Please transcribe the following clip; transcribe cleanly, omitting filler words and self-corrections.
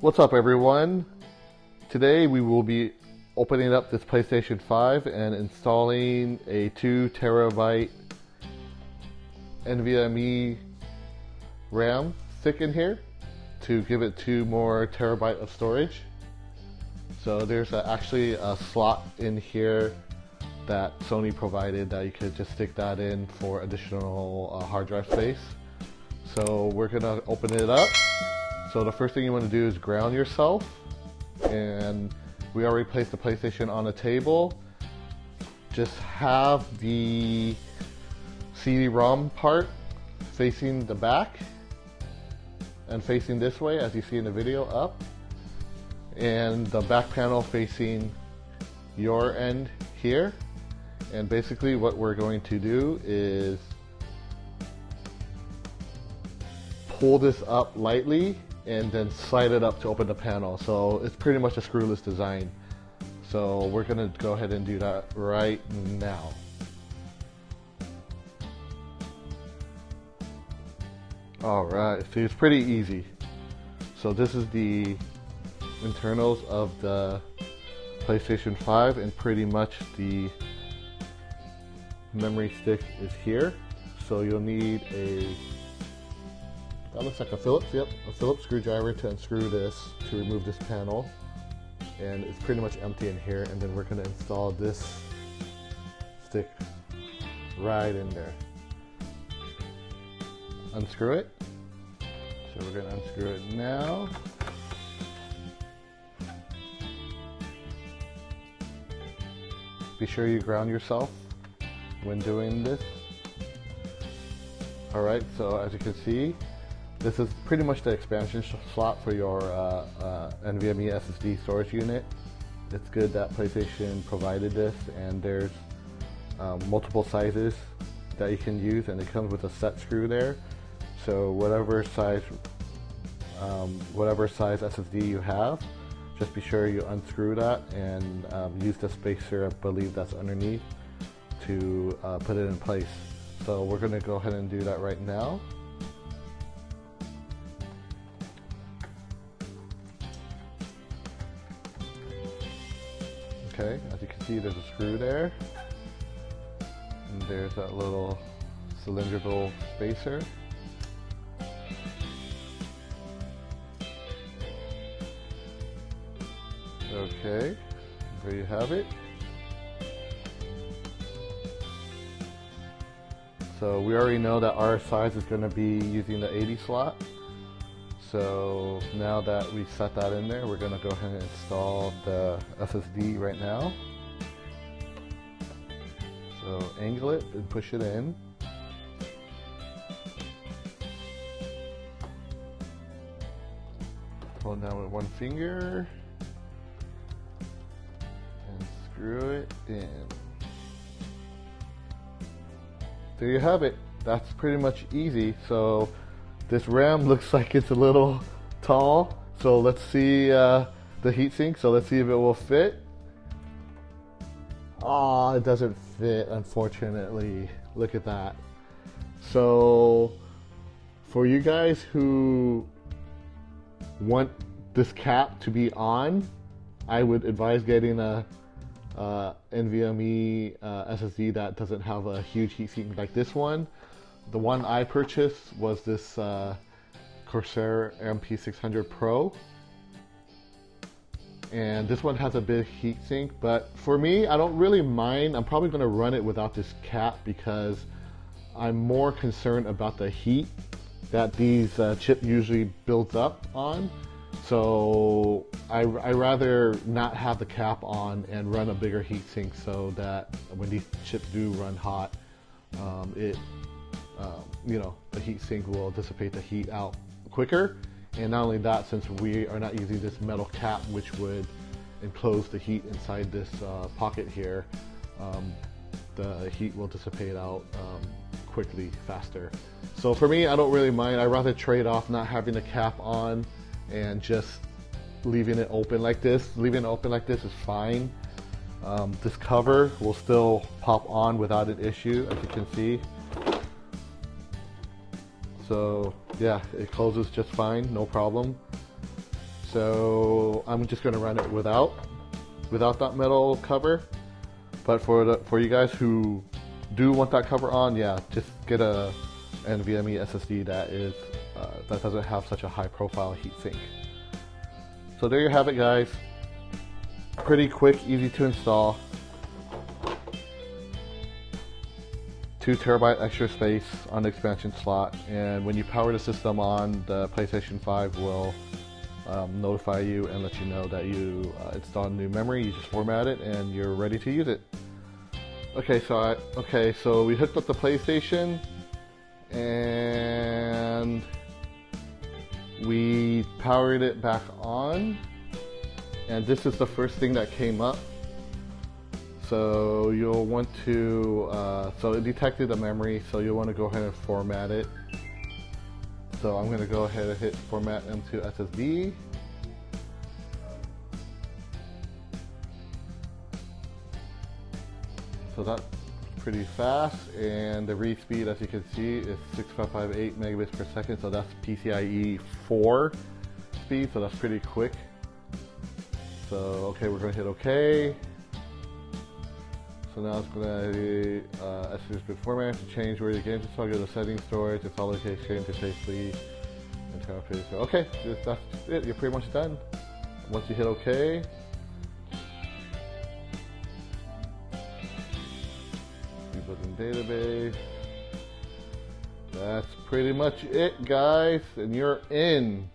What's up, everyone? Today we will be opening up this PlayStation 5 and installing a 2 terabyte NVMe RAM stick in here to give it 2 more terabyte of storage. So there's actually a slot in here that Sony provided that you could just stick that in for additional hard drive space. So we're gonna open it up. So the first thing you want to do is ground yourself, and we already placed the PlayStation on a table. Just have the CD-ROM part facing the back and facing this way, as you see in the video, up, and the back panel facing your end here. And basically what we're going to do is pull this up lightly and then slide it up to open the panel. So it's pretty much a screwless design. So we're gonna go ahead and do that right now. Alright, so it's pretty easy. So this is the internals of the PlayStation 5, and pretty much the memory stick is here. So you'll need that looks like a Phillips screwdriver to unscrew this to remove this panel, and it's pretty much empty in here. And then we're going to install this stick right in there. Unscrew it. So we're going to unscrew it now. Be sure you ground yourself when doing this. Alright, so as you can see, this is pretty much the expansion slot for your NVMe SSD storage unit. It's good that PlayStation provided this, and there's multiple sizes that you can use, and it comes with a set screw there. So whatever size SSD you have, just be sure you unscrew that and use the spacer, I believe that's underneath, to put it in place. So we're going to go ahead and do that right now. Okay, as you can see, there's a screw there, and there's that little cylindrical spacer. Okay, there you have it. So we already know that our size is going to be using the 80 slot. So now that we set that in there, we're going to go ahead and install the SSD right now. So angle it and push it in. Hold down with one finger and screw it in. There you have it. That's pretty much easy. So this RAM looks like it's a little tall, so let's see the heatsink. So let's see if it will fit. Oh, it doesn't fit, unfortunately. Look at that. So for you guys who want this cap to be on, I would advise getting a NVMe SSD that doesn't have a huge heatsink like this one. The one I purchased was this Corsair MP600 Pro, and this one has a big heatsink, but for me, I don't really mind. I'm probably going to run it without this cap because I'm more concerned about the heat that these chip usually builds up on. So I rather not have the cap on and run a bigger heatsink, so that when these chips do run hot, the heatsink will dissipate the heat out quicker. And not only that, since we are not using this metal cap, which would enclose the heat inside this pocket here, the heat will dissipate out quickly, faster. So for me, I don't really mind. I'd rather trade off not having the cap on and just leaving it open like this. Leaving it open like this is fine. This cover will still pop on without an issue, as you can see. So yeah, it closes just fine, no problem. So I'm just going to run it without that metal cover. But for you guys who do want that cover on, yeah, just get a NVMe SSD that doesn't have such a high profile heatsink. So there you have it, guys. Pretty quick, easy to install. 2 terabyte extra space on the expansion slot, and when you power the system on, the PlayStation 5 will notify you and let you know that you installed new memory. You just format it and you're ready to use it. Okay, so we hooked up the PlayStation and we powered it back on, and this is the first thing that came up. So you'll want to, so it detected the memory, so you'll want to go ahead and format it. So I'm going to go ahead and hit format M.2 SSD. So that's pretty fast, and the read speed, as you can see, is 6558 megabits per second, so that's PCIe 4 speed, so that's pretty quick. So okay, we're going to hit OK. So now it's going to SSD has been formatted to change where your games install, go to settings, storage, install location to safely internal page. So okay, that's it. You're pretty much done. Once you hit OK, rebooting database. That's pretty much it, guys, and you're in.